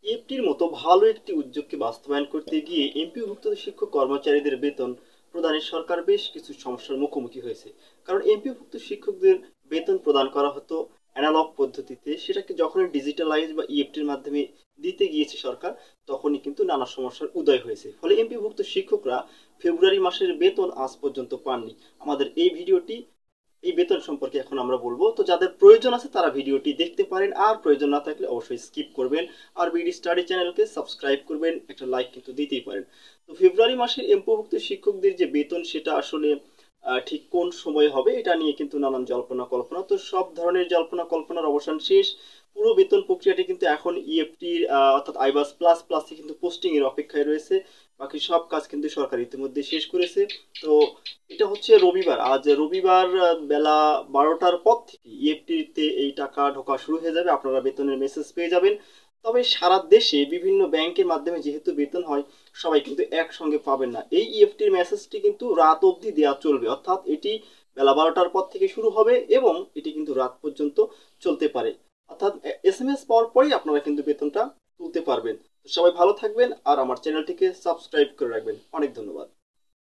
ইএফটির মতো ভালো একটি উদ্যোগকে বাস্তবায়ন করতে গিয়ে এমপিওভুক্ত শিক্ষক কর্মচারীদের বেতন প্রদানে সরকার বেশ কিছু সমস্যার মুখোমুখি হয়েছে। কারণ এমপিওভুক্ত শিক্ষকদের বেতন প্রদান করা হতো অ্যানালগ পদ্ধতিতে, সেটাকে যখনই ডিজিটালাইজ বা ইএফটির মাধ্যমে দিতে গিয়েছে সরকার, তখনই কিন্তু নানা সমস্যার উদয় হয়েছে। ফলে এমপিওভুক্ত শিক্ষকরা ফেব্রুয়ারি মাসের বেতন আজ পর্যন্ত পাননি। আমাদের এই বেতন সম্পর্কে এখন আমরা বলবো। তো যাদের প্রয়োজন আছে তারা ভিডিওটি দেখতে পারেন, আর প্রয়োজন না থাকলে অবশ্যই স্কিপ করবেন। আর বিডি স্টাডি চ্যানেলকে সাবস্ক্রাইব করবেন, একটা লাইক কিন্তু দিতেই পারেন। তো ফেব্রুয়ারি মাসের এমপিওভুক্ত শিক্ষকদের যে বেতন, সেটা আসলে ঠিক কোন সময় হবে এটা নিয়ে কিন্তু নানান জল্পনা কল্পনা। তো সব ধরনের জল্পনা কল্পনার অবসান শেষ। পুরো বেতন প্রক্রিয়াটি কিন্তু এখন ইএফটির অর্থাৎ আইবাস প্লাস প্লাসে কিন্তু পোস্টিং এর অপেক্ষায় রয়েছে। বাকি সব কাজ কিন্তু সরকার ইতিমধ্যে শেষ করেছে। তো এটা হচ্ছে রবিবার, আজ রবিবার বেলা 12টার পর থেকে ইএফটিতে এই টাকা ঢোকা শুরু হয়ে যাবে, আপনারা বেতনের মেসেজ পেয়ে যাবেন। তবে সারা দেশে বিভিন্ন ব্যাংকের মাধ্যমে যেহেতু বেতন হয়, সবাই কিন্তু একসঙ্গে পাবেন না। এই ইএফটির মেসেজটি কিন্তু রাত অবধি দেওয়া চলবে, অর্থাৎ এটি বেলা 12টার পর থেকে শুরু হবে এবং এটি কিন্তু রাত পর্যন্ত চলতে পারে। অর্থাৎ এসএমএস পাওয়ার পরেই আপনারা কিন্তু বেতনটা তুলতে পারবেন। তো সবাই ভালো থাকবেন আর আমার চ্যানেলটিকে সাবস্ক্রাইব করে রাখবেন। অনেক ধন্যবাদ।